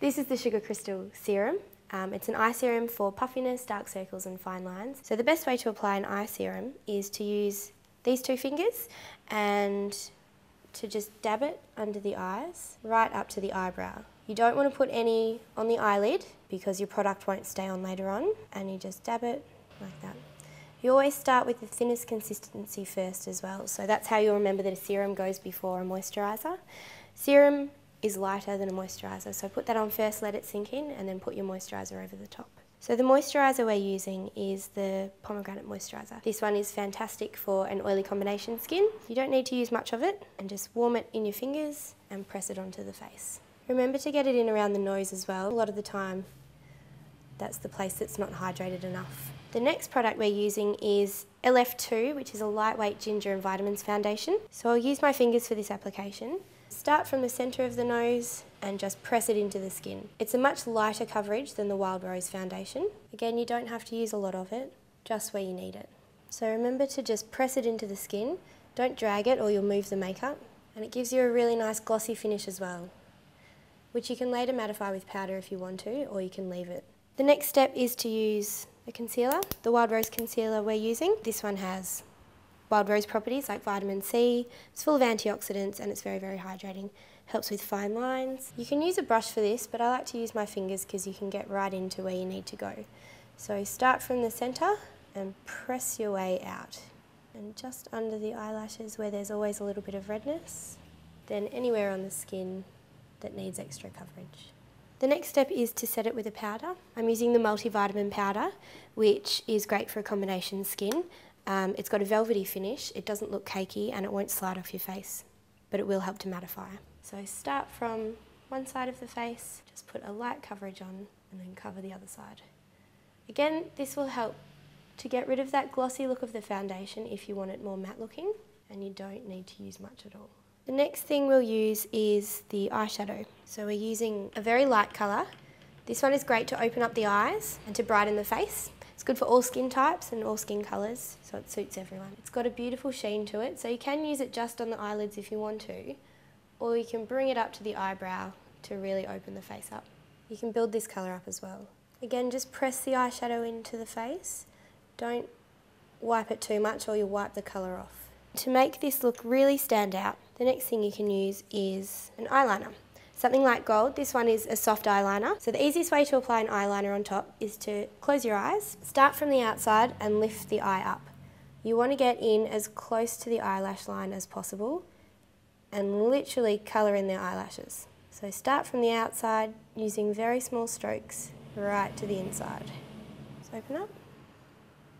This is the Sugar Crystal Serum. It's an eye serum for puffiness, dark circles and fine lines. So the best way to apply an eye serum is to use these two fingers and to just dab it under the eyes, right up to the eyebrow. You don't want to put any on the eyelid because your product won't stay on later on, and you just dab it like that. You always start with the thinnest consistency first as well, so that's how you'll remember that a serum goes before a moisturiser. Serum is lighter than a moisturiser, so put that on first, let it sink in, and then put your moisturiser over the top. So the moisturiser we're using is the pomegranate moisturiser. This one is fantastic for an oily combination skin. You don't need to use much of it, and just warm it in your fingers and press it onto the face. Remember to get it in around the nose as well. A lot of the time that's the place that's not hydrated enough. The next product we're using is LF2, which is a lightweight ginger and vitamins foundation. So I'll use my fingers for this application. Start from the centre of the nose and just press it into the skin. It's a much lighter coverage than the Wild Rose foundation. Again, you don't have to use a lot of it, just where you need it. So remember to just press it into the skin. Don't drag it or you'll move the makeup. And it gives you a really nice glossy finish as well, which you can later mattify with powder if you want to, or you can leave it. The next step is to use the concealer, the Wild Rose concealer we're using. This one has Wild Rose properties like vitamin C, it's full of antioxidants and it's very, very hydrating. Helps with fine lines. You can use a brush for this, but I like to use my fingers because you can get right into where you need to go. So start from the centre and press your way out. And just under the eyelashes where there's always a little bit of redness, then anywhere on the skin that needs extra coverage. The next step is to set it with a powder. I'm using the multivitamin powder, which is great for a combination skin. It's got a velvety finish, it doesn't look cakey and it won't slide off your face, but it will help to mattify. So start from one side of the face, just put a light coverage on and then cover the other side. Again, this will help to get rid of that glossy look of the foundation if you want it more matte looking, and you don't need to use much at all. The next thing we'll use is the eyeshadow. So we're using a very light colour. This one is great to open up the eyes and to brighten the face. It's good for all skin types and all skin colours, so it suits everyone. It's got a beautiful sheen to it, so you can use it just on the eyelids if you want to, or you can bring it up to the eyebrow to really open the face up. You can build this colour up as well. Again, just press the eyeshadow into the face. Don't wipe it too much or you'll wipe the colour off. To make this look really stand out, the next thing you can use is an eyeliner. Something like gold. This one is a soft eyeliner. So the easiest way to apply an eyeliner on top is to close your eyes, start from the outside and lift the eye up. You want to get in as close to the eyelash line as possible and literally colour in the eyelashes. So start from the outside using very small strokes right to the inside. So open up.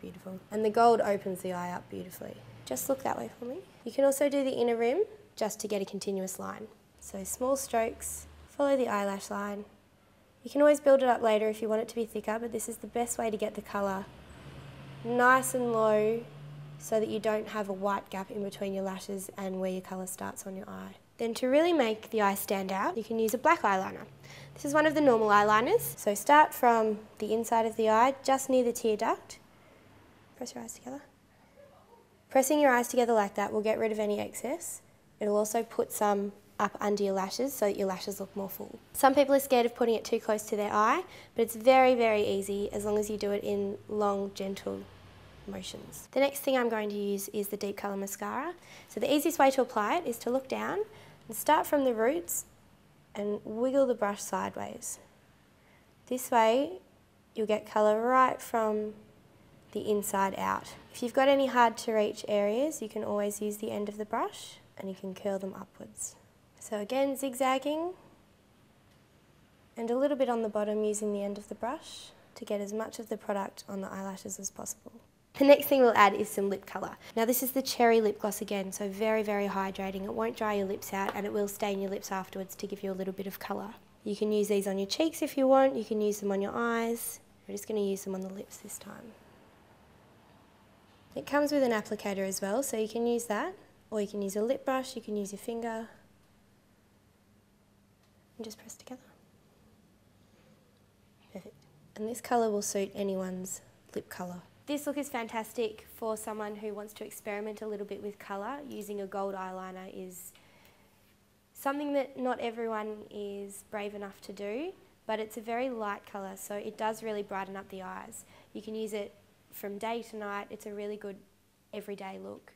Beautiful. And the gold opens the eye up beautifully. Just look that way for me. You can also do the inner rim just to get a continuous line. So small strokes, follow the eyelash line. You can always build it up later if you want it to be thicker, but this is the best way to get the colour nice and low so that you don't have a white gap in between your lashes and where your colour starts on your eye. Then to really make the eye stand out, you can use a black eyeliner. This is one of the normal eyeliners. So start from the inside of the eye, just near the tear duct. Press your eyes together. Pressing your eyes together like that will get rid of any excess. It'll also put some up under your lashes so that your lashes look more full. Some people are scared of putting it too close to their eye, but it's very, very easy as long as you do it in long, gentle motions. The next thing I'm going to use is the deep colour mascara. So the easiest way to apply it is to look down and start from the roots and wiggle the brush sideways. This way you'll get colour right from the inside out. If you've got any hard to reach areas, you can always use the end of the brush and you can curl them upwards. So again, zigzagging and a little bit on the bottom using the end of the brush to get as much of the product on the eyelashes as possible. The next thing we'll add is some lip colour. Now this is the cherry lip gloss again, so very, very hydrating. It won't dry your lips out and it will stain your lips afterwards to give you a little bit of colour. You can use these on your cheeks if you want, you can use them on your eyes. We're just going to use them on the lips this time. It comes with an applicator as well, so you can use that, or you can use a lip brush, you can use your finger, and just press together. Perfect. And this colour will suit anyone's lip colour. This look is fantastic for someone who wants to experiment a little bit with colour. Using a gold eyeliner is something that not everyone is brave enough to do, but it's a very light colour, so it does really brighten up the eyes. You can use it from day to night. It's a really good everyday look.